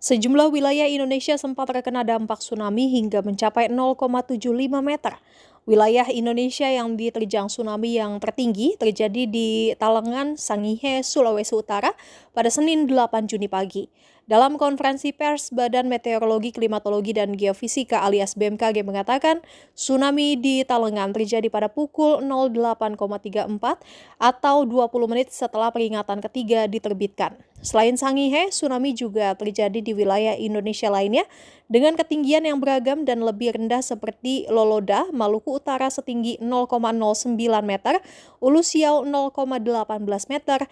Sejumlah wilayah Indonesia sempat terkena dampak tsunami hingga mencapai 0,75 meter. Wilayah Indonesia yang diterjang tsunami yang tertinggi terjadi di Talengan, Sangihe, Sulawesi Utara pada Senin 8 Juni pagi. Dalam konferensi pers, Badan Meteorologi, Klimatologi, dan Geofisika alias BMKG mengatakan tsunami di Talengan terjadi pada pukul 08,34 atau 20 menit setelah peringatan ketiga diterbitkan. Selain Sangihe, tsunami juga terjadi di wilayah Indonesia lainnya dengan ketinggian yang beragam dan lebih rendah seperti Loloda, Maluku Utara setinggi 0,09 meter, Ulu Siau 0,18 meter,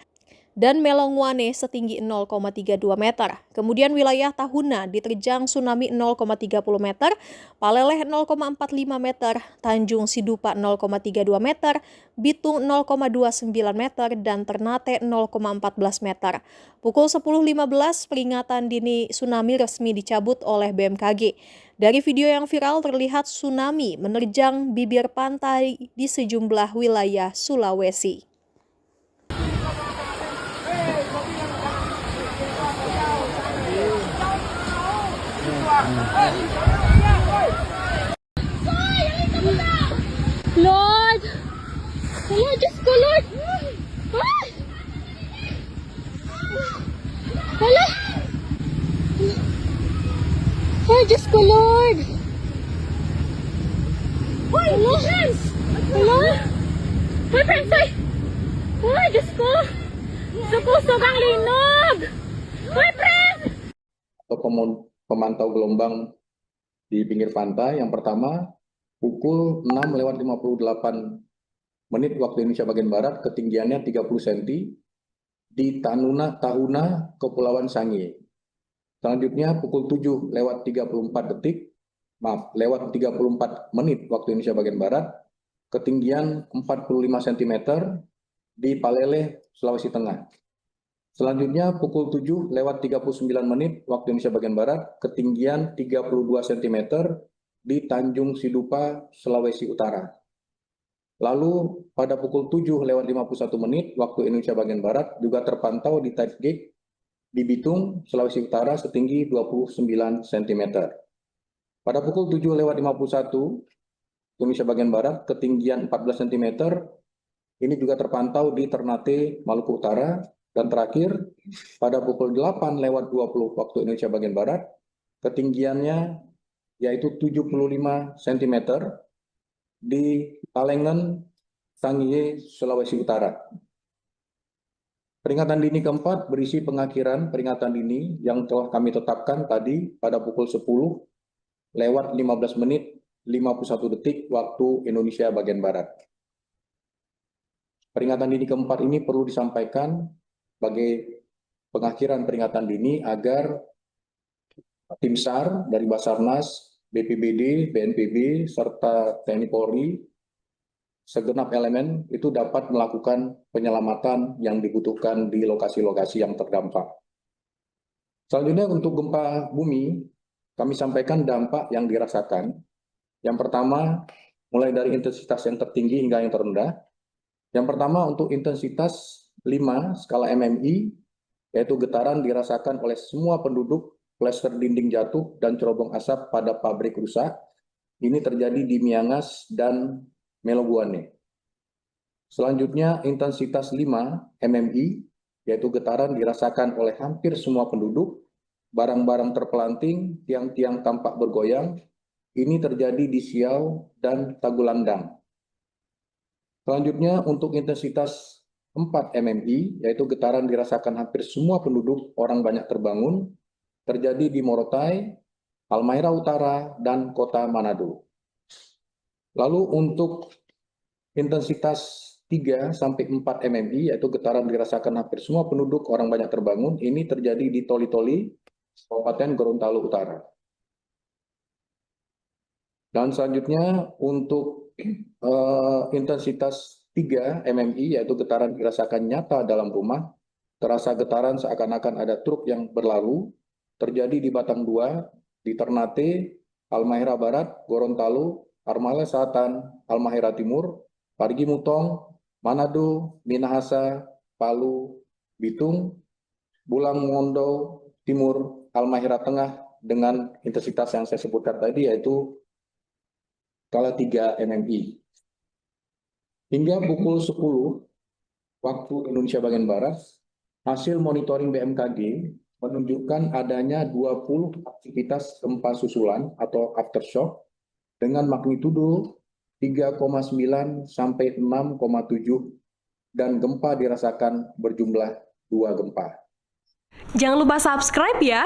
dan Melongwane setinggi 0,32 meter. Kemudian wilayah Tahuna diterjang tsunami 0,30 meter, Paleleh 0,45 meter, Tanjung Sidupa 0,32 meter, Bitung 0,29 meter, dan Ternate 0,14 meter. Pukul 10.15 peringatan dini tsunami resmi dicabut oleh BMKG. Dari video yang viral terlihat tsunami menerjang bibir pantai di sejumlah wilayah Sulawesi. Lord! Lord, Diyos ko, Lord! Ah! Hala! Ay, Diyos ko, Lord! Hala! Hala! Ay, friends, ay! Ay, Diyos ko! Sukusog ang linog! Ay, friends! Pemantau gelombang di pinggir pantai. Yang pertama, pukul 6:58 waktu Indonesia bagian Barat, ketinggiannya 30 cm di Tahuna, Kepulauan Sangihe. Selanjutnya, pukul 7:34 waktu Indonesia bagian Barat, ketinggian 45 cm di Paleleh, Sulawesi Tengah. Selanjutnya pukul 7:39 waktu Indonesia bagian Barat, ketinggian 32 cm di Tanjung Sidupa, Sulawesi Utara. Lalu pada pukul 7:51 waktu Indonesia bagian Barat juga terpantau di Tight Gate di Bitung, Sulawesi Utara setinggi 29 cm. Pada pukul 7:51 Indonesia bagian Barat, ketinggian 14 cm, ini juga terpantau di Ternate, Maluku Utara. Dan terakhir, pada pukul 8:20 waktu Indonesia bagian Barat, ketinggiannya yaitu 75 cm di Talengan, Sangihe, Sulawesi Utara. Peringatan dini keempat berisi pengakhiran peringatan dini yang telah kami tetapkan tadi pada pukul 10:15:51 waktu Indonesia bagian Barat. Peringatan dini keempat ini perlu disampaikan sebagai pengakhiran peringatan dini agar tim SAR dari Basarnas, BPBD, BNPB, serta TNI Polri, segenap elemen itu dapat melakukan penyelamatan yang dibutuhkan di lokasi-lokasi yang terdampak. Selanjutnya untuk gempa bumi, kami sampaikan dampak yang dirasakan. Yang pertama, mulai dari intensitas yang tertinggi hingga yang terendah. Yang pertama untuk intensitas 5 skala MMI, yaitu getaran dirasakan oleh semua penduduk, plester dinding jatuh, dan cerobong asap pada pabrik rusak. Ini terjadi di Miangas dan Melongwane. Selanjutnya intensitas 5 MMI, yaitu getaran dirasakan oleh hampir semua penduduk, barang-barang terpelanting, tiang-tiang tampak bergoyang. Ini terjadi di Siau dan Tagulandang. Selanjutnya untuk intensitas 4 MMI, yaitu getaran dirasakan hampir semua penduduk, orang banyak terbangun, terjadi di Morotai, Halmahera Utara, dan kota Manado. Lalu untuk intensitas 3-4 MMI, yaitu getaran dirasakan hampir semua penduduk, orang banyak terbangun, ini terjadi di Toli-Toli, Kabupaten Gorontalo Utara. Dan selanjutnya untuk intensitas 3 MMI, yaitu getaran dirasakan nyata dalam rumah, terasa getaran seakan-akan ada truk yang berlalu, terjadi di Batang 2, di Ternate, Halmahera Barat, Gorontalo, Halmahera Selatan, Halmahera Timur, Parigi Mutong, Manado, Minahasa, Palu, Bitung, Bulang Mondo Timur, Halmahera Tengah dengan intensitas yang saya sebutkan tadi, yaitu skala 3 MMI. Hingga pukul 10 waktu Indonesia bagian Barat, hasil monitoring BMKG menunjukkan adanya 20 aktivitas gempa susulan atau aftershock dengan magnitudo 3,9 sampai 6,7 dan gempa dirasakan berjumlah 2 gempa. Jangan lupa subscribe ya.